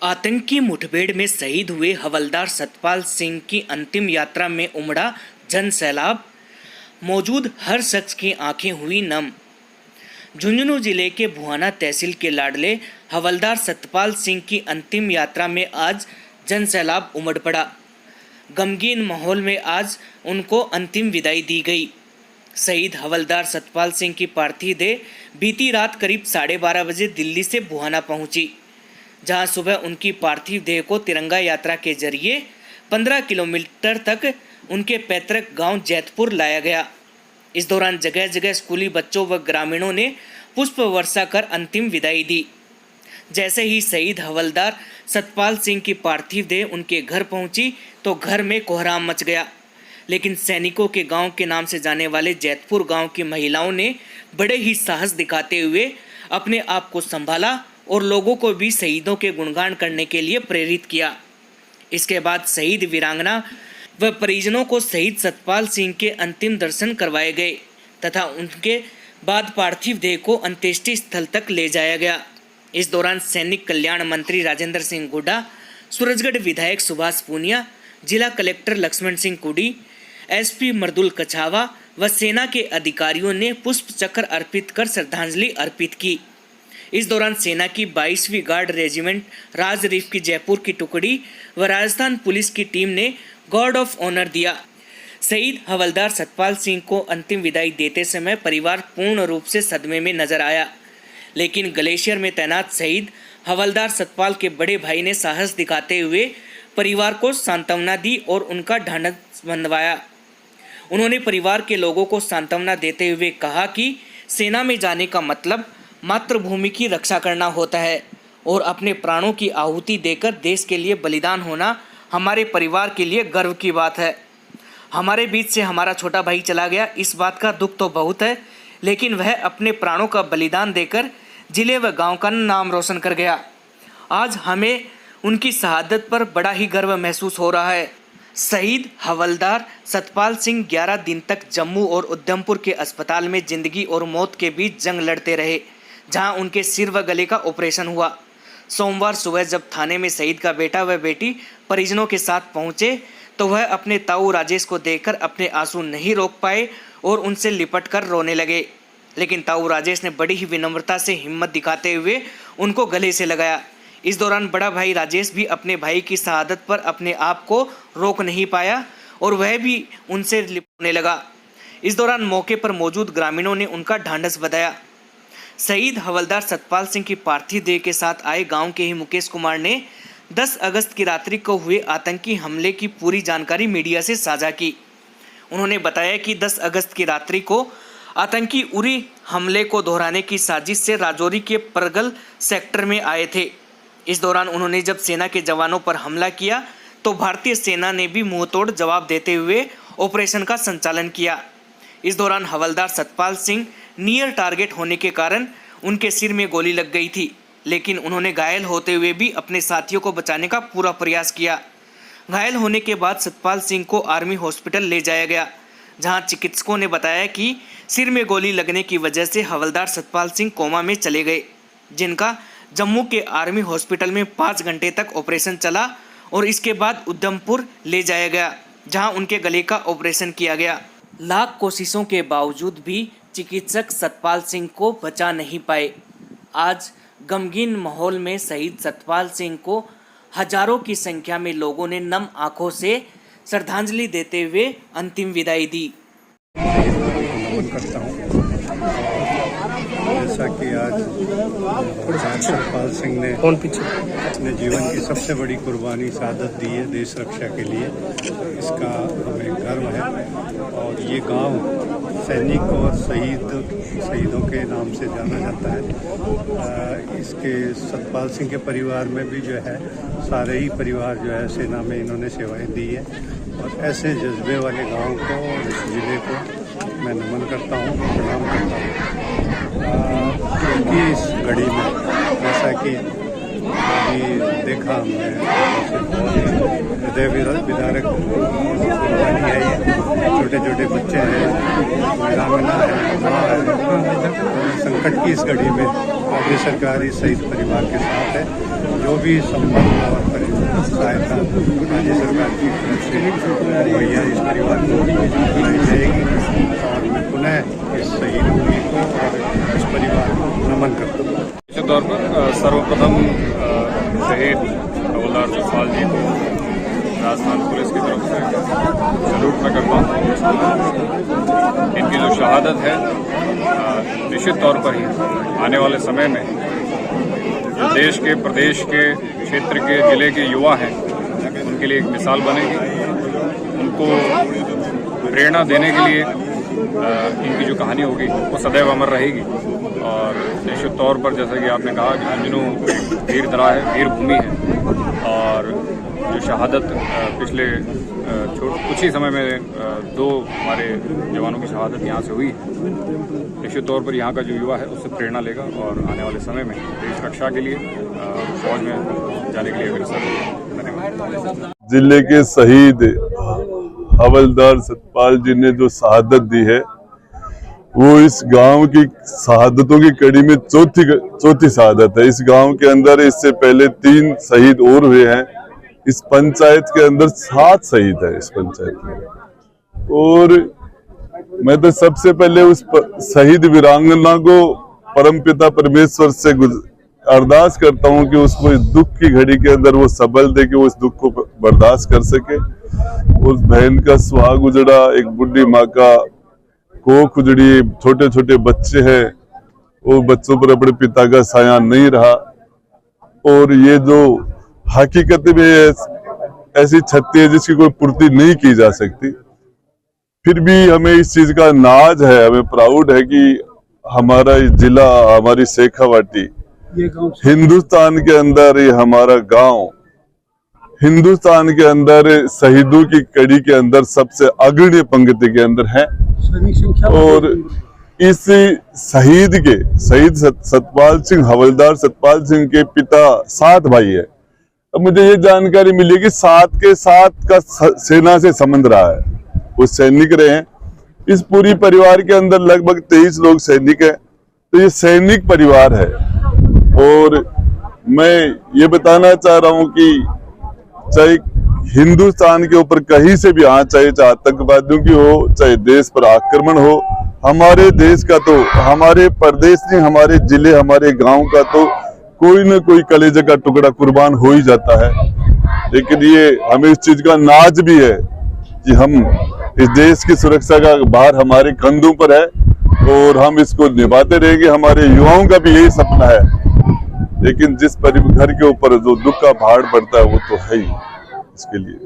आतंकी मुठभेड़ में शहीद हुए हवलदार सतपाल सिंह की अंतिम यात्रा में उमड़ा जन सैलाब। मौजूद हर शख्स की आंखें हुई नम। झुंझुनू जिले के भुआना तहसील के लाडले हवलदार सतपाल सिंह की अंतिम यात्रा में आज जन सैलाब उमड़ पड़ा। गमगीन माहौल में आज उनको अंतिम विदाई दी गई। शहीद हवलदार सतपाल सिंह की पार्थिव देह बीती रात करीब 12:30 बजे दिल्ली से भुआना पहुंची, जहां सुबह उनकी पार्थिव देह को तिरंगा यात्रा के जरिए 15 किलोमीटर तक उनके पैतृक गांव जैतपुर लाया गया। इस दौरान जगह जगह स्कूली बच्चों व ग्रामीणों ने पुष्प वर्षा कर अंतिम विदाई दी। जैसे ही शहीद हवलदार सतपाल सिंह की पार्थिव देह उनके घर पहुंची तो घर में कोहराम मच गया। लेकिन सैनिकों के गांव के नाम से जाने वाले जैतपुर गांव की महिलाओं ने बड़े ही साहस दिखाते हुए अपने आप को संभाला और लोगों को भी शहीदों के गुणगान करने के लिए प्रेरित किया। इसके बाद शहीद वीरांगना व परिजनों को शहीद सतपाल सिंह के अंतिम दर्शन करवाए गए तथा उनके बाद पार्थिव देह को अंत्येष्टि स्थल तक ले जाया गया। इस दौरान सैनिक कल्याण मंत्री राजेंद्र सिंह हुड्डा, सूरजगढ़ विधायक सुभाष पूनिया, जिला कलेक्टर लक्ष्मण सिंह कुडी, एसपी मर्दुल कछावा व सेना के अधिकारियों ने पुष्प चक्र अर्पित कर श्रद्धांजलि अर्पित की। इस दौरान सेना की 22वीं गार्ड रेजिमेंट राज रीफ की जयपुर की टुकड़ी व राजस्थान पुलिस की टीम ने गार्ड ऑफ ऑनर दिया। शहीद हवलदार सतपाल सिंह को अंतिम विदाई देते समय परिवार पूर्ण रूप से सदमे में नजर आया, लेकिन ग्लेशियर में तैनात शहीद हवलदार सतपाल के बड़े भाई ने साहस दिखाते हुए परिवार को सांत्वना दी और उनका ढांढस बंधवाया। उन्होंने परिवार के लोगों को सांत्वना देते हुए कहा कि सेना में जाने का मतलब मातृभूमि की रक्षा करना होता है और अपने प्राणों की आहुति देकर देश के लिए बलिदान होना हमारे परिवार के लिए गर्व की बात है। हमारे बीच से हमारा छोटा भाई चला गया, इस बात का दुख तो बहुत है, लेकिन वह अपने प्राणों का बलिदान देकर जिले व गांव का नाम रोशन कर गया। आज हमें उनकी शहादत पर बड़ा ही गर्व महसूस हो रहा है। शहीद हवलदार सतपाल सिंह 11 दिन तक जम्मू और उधमपुर के अस्पताल में जिंदगी और मौत के बीच जंग लड़ते रहे, जहां उनके सिर व गले का ऑपरेशन हुआ। सोमवार सुबह जब थाने में शहीद का बेटा व बेटी परिजनों के साथ पहुंचे तो वह अपने ताऊ राजेश को देखकर अपने आंसू नहीं रोक पाए और उनसे लिपट कर रोने लगे। लेकिन ताऊ राजेश ने बड़ी ही विनम्रता से हिम्मत दिखाते हुए उनको गले से लगाया। इस दौरान बड़ा भाई राजेश भी अपने भाई की शहादत पर अपने आप को रोक नहीं पाया और वह भी उनसे लिपटने लगा। इस दौरान मौके पर मौजूद ग्रामीणों ने उनका ढांढस बंधाया। शहीद हवलदार सतपाल सिंह की पार्थिव देह के साथ आए गांव के ही मुकेश कुमार ने 10 अगस्त की रात्रि को हुए आतंकी हमले की पूरी जानकारी मीडिया से साझा की। उन्होंने बताया कि 10 अगस्त की रात्रि को आतंकी उरी हमले को दोहराने की साजिश से राजौरी के परगल सेक्टर में आए थे। इस दौरान उन्होंने जब सेना के जवानों पर हमला किया तो भारतीय सेना ने भी मुंहतोड़ जवाब देते हुए ऑपरेशन का संचालन किया। इस दौरान हवलदार सतपाल सिंह नियर टारगेट होने के कारण उनके सिर में गोली लग गई थी, लेकिन उन्होंने घायल होते हुए भी अपने साथियों को बचाने का पूरा प्रयास किया। घायल होने के बाद सतपाल सिंह को आर्मी हॉस्पिटल ले जाया गया, जहां चिकित्सकों ने बताया कि सिर में गोली लगने की वजह से हवलदार सतपाल सिंह कोमा में चले गए, जिनका जम्मू के आर्मी हॉस्पिटल में 5 घंटे तक ऑपरेशन चला और इसके बाद उधमपुर ले जाया गया, जहां उनके गले का ऑपरेशन किया गया। लाख कोशिशों के बावजूद भी चिकित्सक सतपाल सिंह को बचा नहीं पाए। आज गमगीन माहौल में शहीद सतपाल सिंह को हजारों की संख्या में लोगों ने नम आंखों से श्रद्धांजलि देते हुए अंतिम विदाई दी। करता हूँ जैसा कि आज सतपाल सिंह ने अपने जीवन की सबसे बड़ी कुर्बानी शहादत दी है देश रक्षा के लिए, इसका हमें गर्व है। और ये गांव सैनिक और शहीदों के नाम से जाना जाता है। इसके सतपाल सिंह के परिवार में भी जो है सारे ही परिवार जो है सेना में इन्होंने सेवाएं दी है और ऐसे जज्बे वाले गांव को और इस जिले को मैं नमन करता हूँ, प्रणाम करता हूँ। क्योंकि इस घड़ी में जैसा कि अभी देखा हमने हृदय विदारक कुर्बानी है ये छोटे छोटे बच्चे हैं, वीरांगना है, माँ है। संकट की इस घड़ी में राज्य सरकार इस शहीद परिवार के साथ है। जो भी संबल और सहायता राज्य सरकार की तरफ से मुहैया इस परिवार को कराई जाएगी। और मैं पुनः इस शहीद भूमि को और इस परिवार को नमन करता हूँ। निश्चित तौर पर सर्वप्रथम शहीद हवलदार सतपाल जी को राजस्थान पुलिस की तरफ से सैल्यूट मैं करता हूँ। इनकी जो शहादत है निश्चित तौर पर ही आने वाले समय में जो देश के, प्रदेश के, क्षेत्र के, जिले के युवा हैं उनके लिए एक मिसाल बनेगी। उनको प्रेरणा देने के लिए इनकी जो कहानी होगी वो सदैव अमर रहेगी। और निश्चित तौर पर जैसा कि आपने कहा कि झुंझुनू वीर दरा है, वीर भूमि है। और जो शहादत पिछले कुछ ही समय में 2 हमारे जवानों की शहादत यहाँ से हुई। निश्चित तौर पर यहाँ का जो युवा है उससे प्रेरणा लेगा और आने वाले समय में देश रक्षा के लिए फौज में जाने के लिए अग्रसर होगा। धन्यवाद। जिले के शहीद हवलदार सतपाल जी ने जो शहादत दी है वो इस गांव की शहादतों की कड़ी में चौथी शहादत है। इस गांव के अंदर इससे पहले 3 शहीद और हुए हैं। इस पंचायत के अंदर 7 शहीद है इस पंचायत में। और मैं तो सबसे पहले उस शहीद वीरांगना को परमपिता परमेश्वर से अरदास करता हूं कि उसको इस दुख की घड़ी के अंदर वो सबल दे कि वो इस दुख को बर्दाश्त कर सके। उस बहन का सुहाग उजड़ा, एक बुढ़ी माँ का कोख उजड़ी, छोटे छोटे बच्चे हैं, वो बच्चों पर अपने पिता का साया नहीं रहा। और ये जो हकीकत में ऐसी क्षति है जिसकी कोई पूर्ति नहीं की जा सकती, फिर भी हमें इस चीज का नाज है, हमें प्राउड है कि हमारा जिला, हमारी शेखावाटी हिंदुस्तान के अंदर, ये हमारा गांव हिंदुस्तान के अंदर शहीदों की कड़ी के अंदर सबसे अग्रणी पंक्ति के अंदर है। और इस शहीद सतपाल सिंह, हवलदार सतपाल सिंह के पिता 7 भाई है। अब मुझे ये जानकारी मिली कि 7 के 7 का सेना से संबंध रहा है, वो सैनिक रहे हैं। इस पूरी परिवार के अंदर लगभग 23 लोग सैनिक हैं, तो ये सैनिक परिवार है। और मैं ये बताना चाह रहा हूं कि चाहे हिंदुस्तान के ऊपर कहीं से भी चाहे आतंकवादियों की हो, चाहे देश पर आक्रमण हो, हमारे देश का तो, हमारे प्रदेश नहीं, हमारे जिले, हमारे गांव का तो कोई न कोई कलेजे का टुकड़ा कुर्बान हो ही जाता है। लेकिन ये हमें इस चीज का नाज भी है कि हम इस देश की सुरक्षा का भार हमारे कंधों पर है और हम इसको निभाते रहेंगे। हमारे युवाओं का भी यही सपना है। लेकिन जिस घर के ऊपर जो दुख का भार पड़ता है वो तो है ही इसके लिए।